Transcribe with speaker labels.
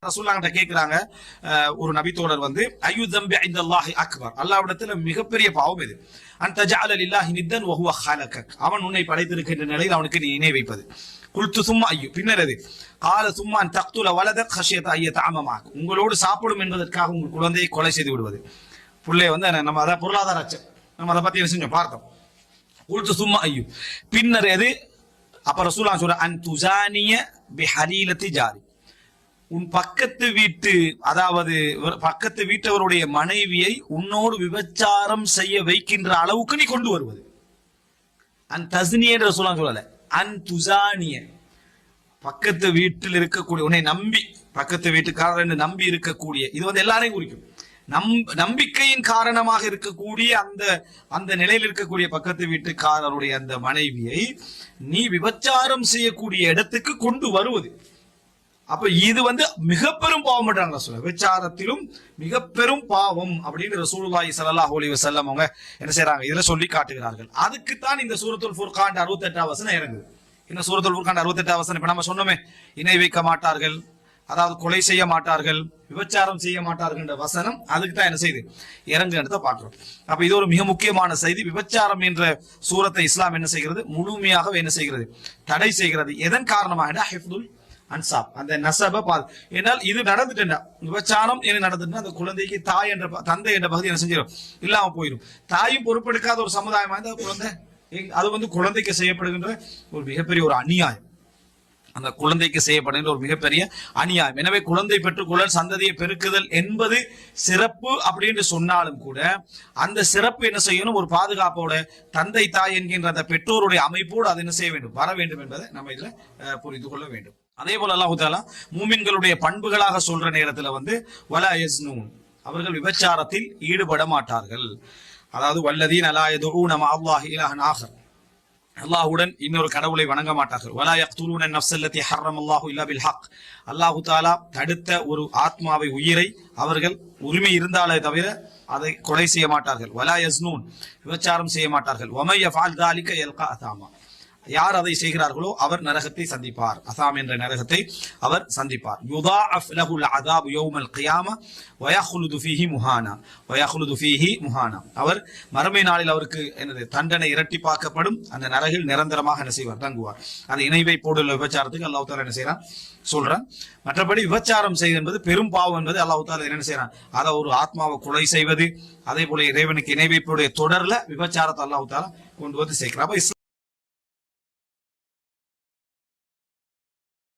Speaker 1: ரசூலுல்லாஹ்கிட்ட கேக்குறாங்க, ஒரு நபித்தோழர் வந்து அய்யு தம்பி இன்தல்லாஹி அக்பர், அல்லாஹ்விடத்துல மிகப்பெரிய பாவம் எது? அன்த ஜஅல லில்லாஹி நித்தன் வ ஹுவ ஹலகக், அவன் உன்னை படைத்திருக்கின்ற நிலையில் அவனுக்கு நீ இணை வைப்பது. குல்து சும்மா ஐயோ, பின்னர் எது? கால சும்மா அன் தக்துல வலதக் ஹஷியத ஐய தஅமமாக, உங்களோடு சாப்பிடும் என்பதற்காக உங்கள் குழந்தையை கொலை செய்து விடுவது. புள்ளைய வந்து நம்ம அத பொருளாதார அச்சம், நம்ம அதை பத்தி என்ன செஞ்சோம் பார்த்தோம். குல்து சும்மா ஐயோ, பின்னர் எது? அப்ப ரசூலுல்லாஹ் சொல்ற அன் துஸானிய பிஹலீலத்தி ஜாரி, உன் பக்கத்து வீட்டு, அதாவது பக்கத்து வீட்டவருடைய மனைவியை உன்னோடு விபச்சாரம் செய்ய வைக்கின்ற அளவுக்கு நீ கொண்டு வருவது. அன் தஸ்னிய ரசூலுல்லாஹ் சொல்லல, அன் துஸானிய, பக்கத்து வீட்டில் இருக்கக்கூடிய உன்னை நம்பி, பக்கத்து வீட்டுக்காரர் நம்பி இருக்கக்கூடிய, இது வந்து எல்லாரையும் குறிக்கும். நம்பிக்கையின் காரணமாக இருக்கக்கூடிய அந்த நிலையில் இருக்கக்கூடிய பக்கத்து வீட்டுக்காரருடைய அந்த மனைவியை நீ விபச்சாரம் செய்யக்கூடிய இடத்துக்கு கொண்டு வருவது. அப்ப இது வந்து மிக பெரும் பாவம் பண்றாங்க சொல்ல, விபச்சாரத்திலும் மிக பெரும் பாவம் அப்படின்னு ரசூலுல்லாஹி ஸல்லல்லாஹு அலைஹி வஸல்லம் அவங்க என்ன செய்யறாங்க, இதுல சொல்லி காட்டுகிறார்கள். அதுக்குத்தான் இந்த சூரத்துல் ஃபுர்கான் 68ஆம் வசனம் இறங்குது. இந்த சூரத்துல் ஃபுர்கான் 68ஆம் வசனம் இப்ப நம்ம சொன்னோமே, இணை வைக்க மாட்டார்கள், அதாவது கொலை செய்ய மாட்டார்கள், விபச்சாரம் செய்ய மாட்டார்கள் என்ற வசனம் அதுக்கு தான் என்ன செய்யுது, இறங்குன்றத பாக்குறோம். அப்ப இது ஒரு மிக முக்கியமான செய்தி. விபச்சாரம் என்ற சூரத்தை இஸ்லாம் என்ன செய்கிறது, முழுமையாக என்ன செய்கிறது, தடை செய்கிறது. எதன் காரணமாக? ஹிஃப்துல் அன்சாப், அந்த நசப பால். ஏனால் இது நடந்துட்டா, விபச்சாரம் என்ன நடந்துட்டா அந்த குழந்தைக்கு தாய் என்ற தந்தை என்ற பகுதி என்ன செஞ்சிடும், இல்லாம போயிடும். தாயும் பொறுப்பெடுக்காத ஒரு சமுதாயமா இந்த குழந்தை, அது வந்து குழந்தைக்கு செய்யப்படுகின்ற ஒரு மிகப்பெரிய ஒரு அநியாயம், அந்த குழந்தைக்கு செய்யப்படுகின்ற ஒரு மிகப்பெரிய அநியாயம். எனவே குழந்தை பெற்றுக்கொள்ளல், சந்ததியை பெருக்குதல் என்பது சிறப்பு அப்படின்னு சொன்னாலும் கூட அந்த சிறப்பு என்ன செய்யணும், ஒரு பாதுகாப்போட தந்தை தாய் என்கின்ற அந்த பெற்றோருடைய அமைப்போடு அது என்ன செய்ய வேண்டும், வர வேண்டும் என்பதை நம்ம இதுல புரிந்து கொள்ள வேண்டும். அதே போல அல்லாஹ் தஆலா மூமின்களுடைய பண்புகளாக சொல்ற நேரத்துல வந்து வலா யஸ்னூன், அவர்கள் விபச்சாரத்தில் ஈடுபட மாட்டார்கள். அதாவது வல்லதீன லா யதுஊன மஅல்லாஹி இலாஹன் ஆகர், அல்லாஹ்வுடன் இன்னொரு கடவுளை வணங்க மாட்டார்கள். வலா யக்துலூன அன்-நஃப்ஸ அல்லதி ஹர்ரமல்லாஹு இல்லா பில் ஹக், அல்லாஹ் தஆலா தடுத்த ஒரு ஆத்மாவை, உயிரை அவர்கள் உரிமை இருந்தாலே தவிர அதை கொலை செய்ய மாட்டார்கள். வலா யஸ்னூன், விபச்சாரம் செய்ய மாட்டார்கள். வமை யஃஅல் ذلك யல்கா அஸாமா, யார் அதை செய்கிறார்களோ அவர் நரகத்தை சந்திப்பார், அசாம் என்ற நரகத்தை அவர் சந்திப்பார். யுதாஅஃப் லஹுல் அஸாபு யௌமல் கியாமா வ யக்லுது ஃபீஹி முஹானா வ யக்லுது ஃபீஹி முஹானா, அவர் மறுமை நாளில் அவருக்கு என்னது தண்டனை இரட்டிப்பாக்கப்படும், அந்த நரகில் நிரந்தரமாக என்ன செய்வார், தங்குவார். அந்த இணை வைப்போடுள்ள விபச்சாரத்துக்கு அல்லாஹ் தஆலா என்ன செய்றான் சொல்றான். மற்றபடி விபச்சாரம் செய்வது என்பது பெரும் பாவம் என்பது அல்லாஹ் தஆலா என்ன செய்றான், அதை ஒரு ஆத்மாவை கொலை செய்வது, அதே போல இறைவனுக்கு இணை வைப்புடைய தொடர்ல விபச்சாரத்தை அல்லாஹ் தஆலா கொண்டு வந்து சேர்க்கிறார்.